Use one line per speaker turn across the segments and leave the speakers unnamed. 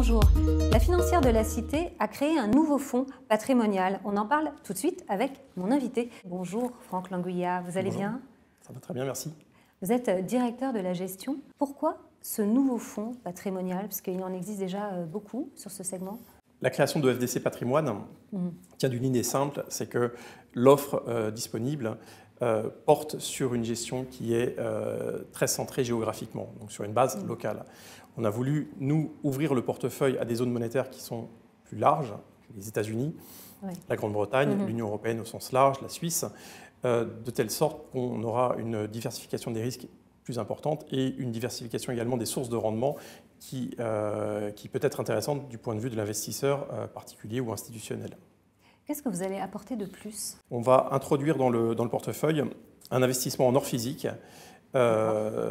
bonjour. La financière de la Cité a créé un nouveau fonds patrimonial. On en parle tout de suite avec mon invité. Bonjour Franck Languilla, vous allez bien?
Ça va très bien, merci.
Vous êtes directeur de la gestion. Pourquoi ce nouveau fonds patrimonial? Parce qu'il en existe déjà beaucoup sur ce segment.
La création de FDC Patrimoine tient d'une idée simple, c'est que l'offre disponible porte sur une gestion qui est très centrée géographiquement, donc sur une base locale. On a voulu, nous, ouvrir le portefeuille à des zones monétaires qui sont plus larges, les États-Unis, la Grande-Bretagne, l'Union européenne au sens large, la Suisse, de telle sorte qu'on aura une diversification des risques plus importante et une diversification également des sources de rendement qui peut être intéressante du point de vue de l'investisseur particulier ou institutionnel.
Qu'est-ce que vous allez apporter de plus?
On va introduire dans le portefeuille un investissement en or physique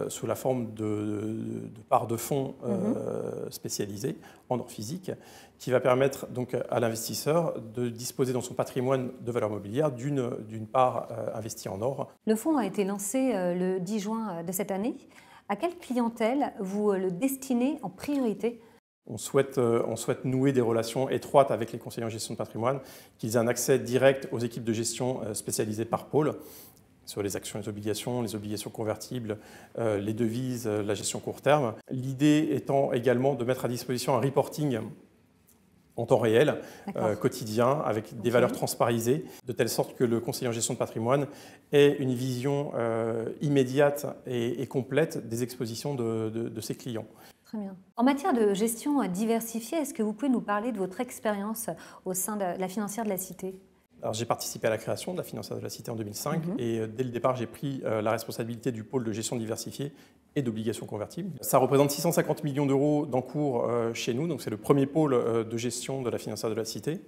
sous la forme de parts de fonds spécialisés en or physique qui va permettre donc à l'investisseur de disposer dans son patrimoine de valeur mobilière d'une part investie en or.
Le fonds a été lancé le 10 juin de cette année. À quelle clientèle vous le destinez en priorité?
On souhaite nouer des relations étroites avec les conseillers en gestion de patrimoine, qu'ils aient un accès direct aux équipes de gestion spécialisées par pôle, sur les actions et les obligations convertibles, les devises, la gestion court terme. L'idée étant également de mettre à disposition un reporting en temps réel, quotidien, avec des valeurs transparisées, de telle sorte que le conseiller en gestion de patrimoine ait une vision immédiate et complète des expositions de ses clients.
Très bien. En matière de gestion diversifiée, est-ce que vous pouvez nous parler de votre expérience au sein de la financière de la Cité?
J'ai participé à la création de la financière de la Cité en 2005 et dès le départ, j'ai pris la responsabilité du pôle de gestion diversifiée et d'obligations convertibles. Ça représente 650 millions d'euros d'encours chez nous, donc c'est le premier pôle de gestion de la financière de la Cité.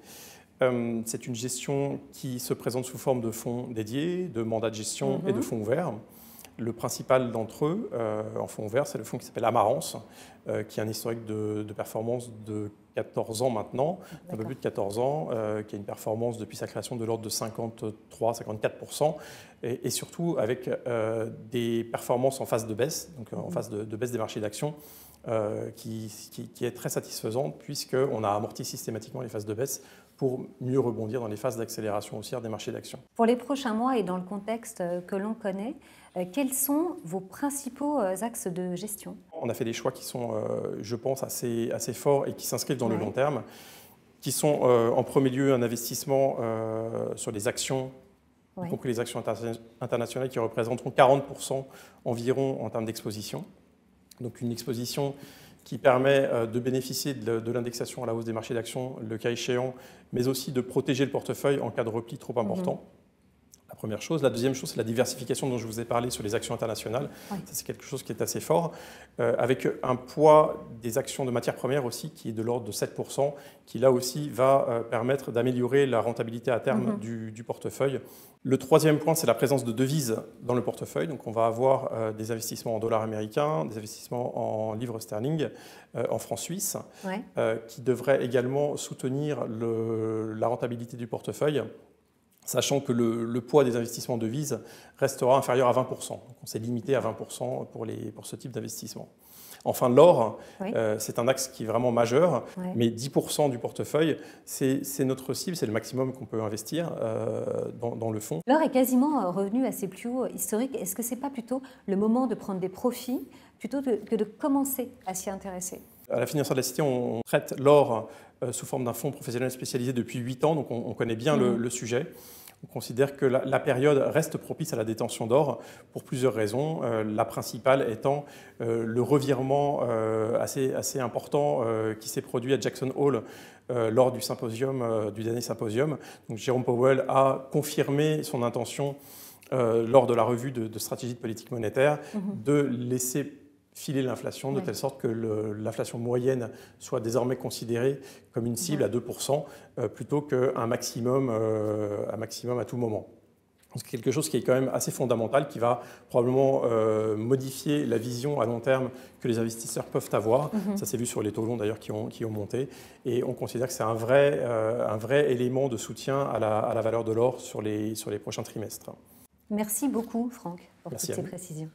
C'est une gestion qui se présente sous forme de fonds dédiés, de mandats de gestion et de fonds ouverts. Le principal d'entre eux, en fonds ouverts, c'est le fonds qui s'appelle Amarance, qui a un historique de performance de 14 ans maintenant, un peu plus de 14 ans, qui a une performance depuis sa création de l'ordre de 53-54%, et surtout avec des performances en phase de baisse, donc en phase de baisse des marchés d'actions, qui est très satisfaisante, puisqu'on a amorti systématiquement les phases de baisse pour mieux rebondir dans les phases d'accélération haussière des marchés d'actions.
Pour les prochains mois et dans le contexte que l'on connaît, quels sont vos principaux axes de gestion?
On a fait des choix qui sont, je pense, assez forts et qui s'inscrivent dans le long terme, qui sont en premier lieu un investissement sur les actions, y compris les actions internationales qui représenteront 40% environ en termes d'exposition. Donc une exposition qui permet de bénéficier de l'indexation à la hausse des marchés d'actions, le cas échéant, mais aussi de protéger le portefeuille en cas de repli trop important. La première chose. La deuxième chose, c'est la diversification dont je vous ai parlé sur les actions internationales. Ça, c'est quelque chose qui est assez fort, avec un poids des actions de matières premières aussi qui est de l'ordre de 7%, qui là aussi va permettre d'améliorer la rentabilité à terme du portefeuille. Le troisième point, c'est la présence de devises dans le portefeuille. Donc on va avoir des investissements en dollars américains, des investissements en livres sterling, en francs suisses, qui devraient également soutenir la rentabilité du portefeuille, sachant que le poids des investissements en devises restera inférieur à 20%. Donc on s'est limité à 20% pour ce type d'investissement. Enfin, l'or, c'est un axe qui est vraiment majeur, mais 10% du portefeuille, c'est notre cible, c'est le maximum qu'on peut investir dans le fonds.
L'or est quasiment revenu à ses plus hauts historiques. Est-ce que ce n'est pas plutôt le moment de prendre des profits plutôt que de commencer à s'y intéresser?
À la financière de la Cité, on traite l'or sous forme d'un fonds professionnel spécialisé depuis 8 ans, donc on connaît bien le sujet. On considère que la période reste propice à la détention d'or pour plusieurs raisons. La principale étant le revirement assez important qui s'est produit à Jackson Hole lors du symposium, du dernier symposium. Donc, Jérôme Powell a confirmé son intention lors de la revue de stratégie de politique monétaire de laisser filer l'inflation de telle sorte que l'inflation moyenne soit désormais considérée comme une cible à 2% plutôt qu'un maximum à tout moment. C'est quelque chose qui est quand même assez fondamental, qui va probablement modifier la vision à long terme que les investisseurs peuvent avoir. Ça s'est vu sur les taux longs d'ailleurs qui ont monté. Et on considère que c'est un vrai élément de soutien à la valeur de l'or sur les prochains trimestres.
Merci beaucoup Franck pour toutes ces précisions.